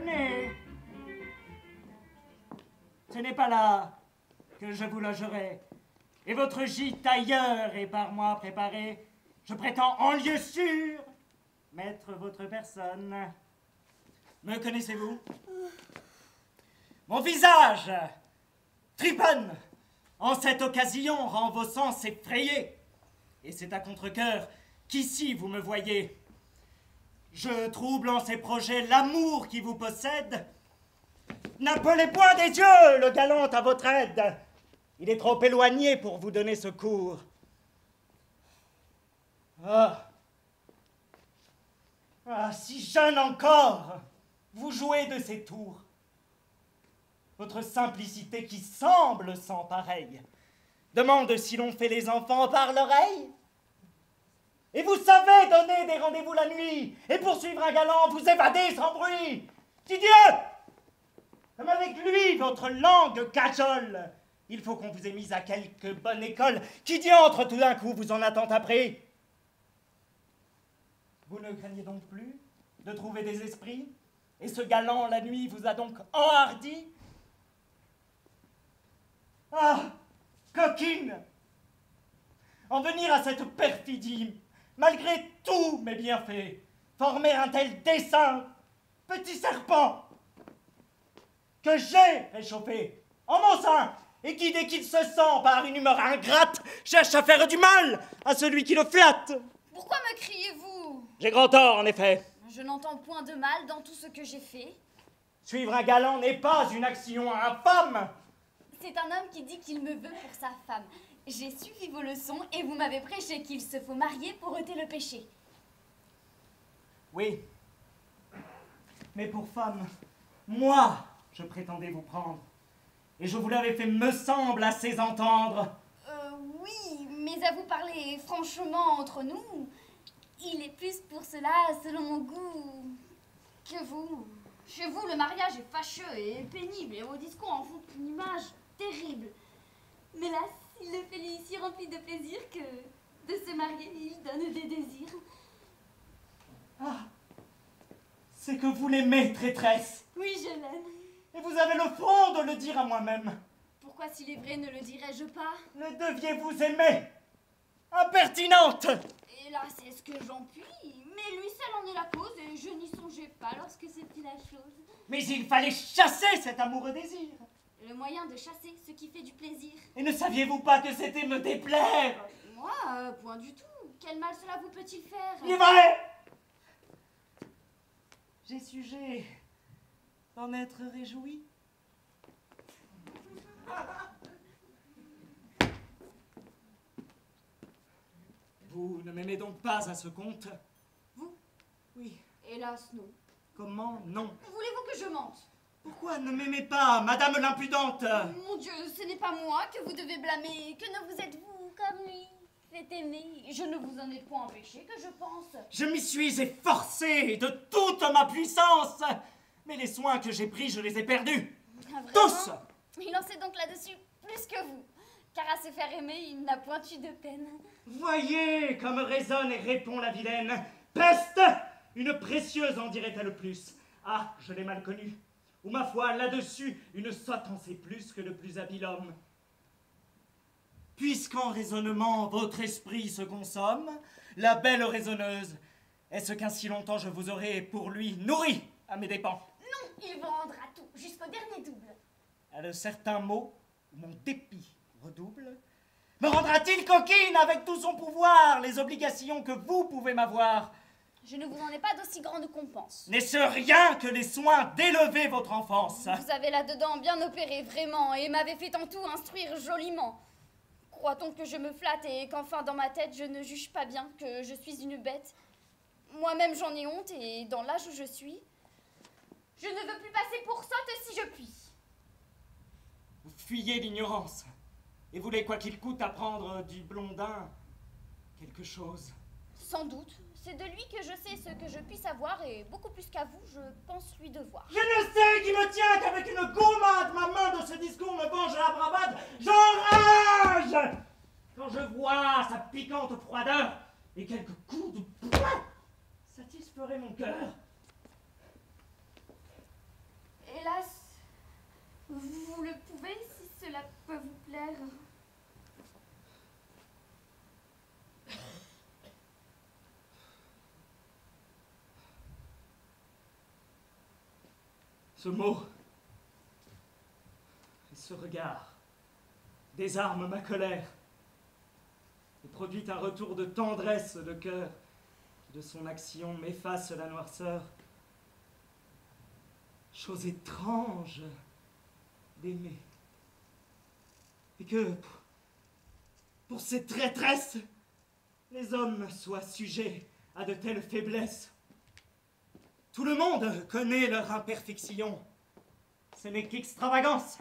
Venez. Ce n'est pas là que je vous logerai. Et votre gîte ailleurs est par moi préparé. Je prétends en lieu sûr mettre votre personne. Me connaissez-vous? Mon visage triponne. En cette occasion rend vos sens effrayés. Et c'est à contre-cœur qu'ici vous me voyez. Je trouble en ces projets l'amour qui vous possède. N'appelez point des dieux le galant à votre aide. Il est trop éloigné pour vous donner secours. Ah, si jeune encore, vous jouez de ces tours. Votre simplicité qui semble sans pareille demande si l'on fait les enfants par l'oreille. Et vous savez donner des rendez-vous la nuit et poursuivre un galant, vous évader sans bruit. Dis Dieu! Comme avec lui, votre langue cajole. Il faut qu'on vous ait mis à quelque bonne école. Qui diantre tout d'un coup vous en attend appris? Vous ne craignez donc plus de trouver des esprits? Et ce galant, la nuit, vous a donc enhardi? Ah, coquine! En venir à cette perfidie, malgré tous mes bienfaits, former un tel dessein, petit serpent, que j'ai réchauffé en mon sein, et qui, dès qu'il se sent par une humeur ingrate, cherche à faire du mal à celui qui le flatte. Pourquoi me criez-vous? J'ai grand tort, en effet. Je n'entends point de mal dans tout ce que j'ai fait. Suivre un galant n'est pas une action infâme. C'est un homme qui dit qu'il me veut pour sa femme. J'ai suivi vos leçons et vous m'avez prêché qu'il se faut marier pour ôter le péché. Oui. Mais pour femme, moi, je prétendais vous prendre. Et je vous l'avais fait, me semble, assez entendre. Oui, mais à vous parler franchement entre nous, il est plus pour cela, selon mon goût, que vous. Chez vous, le mariage est fâcheux et pénible, et vos discours en font une image terrible. Mais là, il le fait lui si rempli de plaisir que de se marier, il donne des désirs. Ah, c'est que vous l'aimez, traîtresse. Oui, je l'aime. Et vous avez le front de le dire à moi-même. Pourquoi, s'il est vrai, ne le dirais-je pas? Ne deviez-vous aimer? Impertinente! Hélas, c'est ce que j'en puis. Mais lui seul en est la cause, et je n'y songeais pas lorsque ce fut la chose. Mais il fallait chasser cet amoureux désir. Le moyen de chasser ce qui fait du plaisir. Et ne saviez-vous pas que c'était me déplaire? Moi, point du tout. Quel mal cela vous peut-il faire? Il est vrai! J'ai sujet d'en être réjoui. Vous ne m'aimez donc pas à ce compte? Vous? Oui. Hélas, non. Comment non? Voulez-vous que je mente? Pourquoi ne m'aimez pas, madame l'impudente? Mon Dieu, ce n'est pas moi que vous devez blâmer. Que ne vous êtes-vous comme lui fait aimer? Je ne vous en ai point empêché, que je pense. Je m'y suis efforcé de toute ma puissance. Mais les soins que j'ai pris, je les ai perdus. Ah, vraiment? Tous! Il en sait donc là-dessus plus que vous. Car à se faire aimer, il n'a point eu de peine. Voyez comme résonne et répond la vilaine. Peste! Une précieuse en dirait-elle plus. Ah, je l'ai mal connue. Ou ma foi, là-dessus, une sotte en sait plus que le plus habile homme. Puisqu'en raisonnement votre esprit se consomme, la belle raisonneuse, est-ce qu'ainsi longtemps je vous aurai pour lui nourri à mes dépens? Non, il vous rendra tout, jusqu'au dernier double. À de certains mots, mon dépit redouble. Me rendra-t-il coquine avec tout son pouvoir les obligations que vous pouvez m'avoir? Je ne vous en ai pas d'aussi grande compense. N'est-ce rien que les soins d'élever votre enfance? Vous avez là-dedans bien opéré, vraiment, et m'avez fait en tout instruire joliment. Croit-on que je me flatte et qu'enfin dans ma tête je ne juge pas bien que je suis une bête? Moi-même j'en ai honte, et dans l'âge où je suis, je ne veux plus passer pour sotte si je puis. Vous fuyez l'ignorance et voulez quoi qu'il coûte apprendre du blondin quelque chose. Sans doute. C'est de lui que je sais ce que je puis savoir, et beaucoup plus qu'à vous, je pense lui devoir. Je ne sais qui me tient qu'avec une gourmande ma main de ce discours me venge la bravade. J'enrage quand je vois sa piquante froideur et quelques coups de poing satisferaient mon cœur. Hélas, vous le pouvez si cela peut vous plaire. Ce mot et ce regard désarment ma colère et produit un retour de tendresse de cœur qui de son action m'efface la noirceur. Chose étrange d'aimer. Et que, pour ces traîtresses, les hommes soient sujets à de telles faiblesses. Tout le monde connaît leur imperfection. Ce n'est qu'extravagance,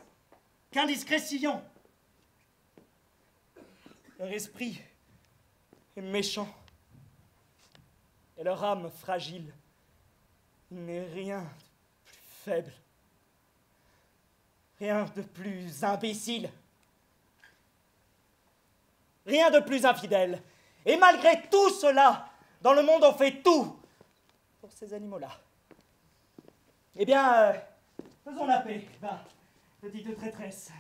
qu'indiscrétion. Leur esprit est méchant et leur âme fragile. Il n'est rien de plus faible, rien de plus imbécile, rien de plus infidèle. Et malgré tout cela, dans le monde on fait tout pour ces animaux-là. Eh bien, faisons la paix. Va, petite traîtresse.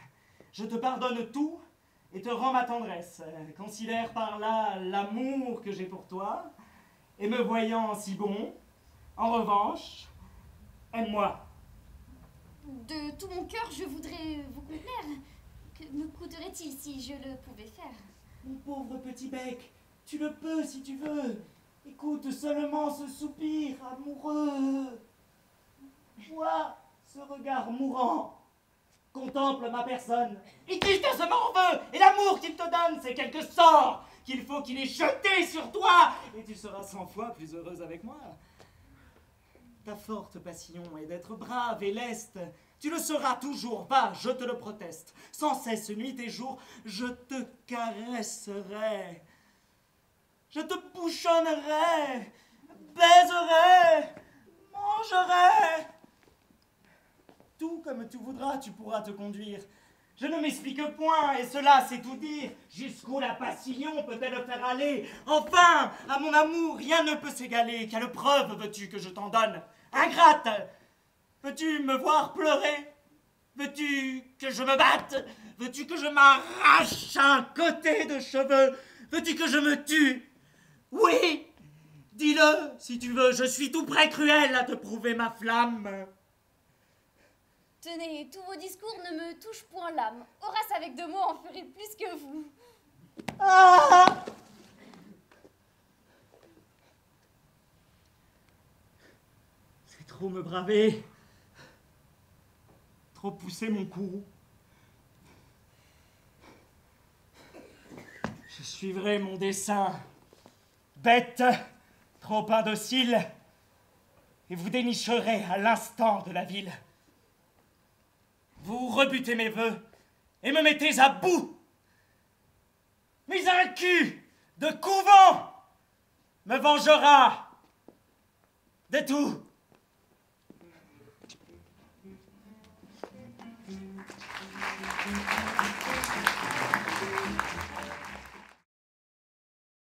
Je te pardonne tout et te rends ma tendresse. Considère par là l'amour que j'ai pour toi, et me voyant si bon, en revanche, aime-moi. De tout mon cœur, je voudrais vous complaire. Que me coûterait-il si je le pouvais faire? Mon pauvre petit bec, tu le peux si tu veux. Écoute seulement ce soupir amoureux. Vois ce regard mourant. Contemple ma personne. Et qu'il te se m'en veut. Et l'amour qu'il te donne, c'est quelque sort qu'il faut qu'il ait jeté sur toi. Et tu seras 100 fois plus heureuse avec moi. Ta forte passion est d'être brave et leste. Tu le seras toujours, va, je te le proteste. Sans cesse, nuit et jour, je te caresserai. Je te bouchonnerai, baiserai, mangerai. Tout comme tu voudras, tu pourras te conduire. Je ne m'explique point, et cela c'est tout dire. Jusqu'où la passion peut-elle faire aller? Enfin, à mon amour, rien ne peut s'égaler. Quelle preuve veux-tu que je t'en donne? Ingrate! Veux-tu me voir pleurer? Veux-tu que je me batte? Veux-tu que je m'arrache un côté de cheveux? Veux-tu que je me tue? Oui! Dis-le, si tu veux, je suis tout près cruel à te prouver ma flamme. Tenez, tous vos discours ne me touchent point l'âme. Horace avec 2 mots en ferait plus que vous. Ah! C'est trop me braver. Trop pousser mon cou. Je suivrai mon dessein. Bête, trop indocile, et vous dénicherez à l'instant de la ville. Vous rebutez mes vœux et me mettez à bout. Mais un cul de couvent me vengera de tout.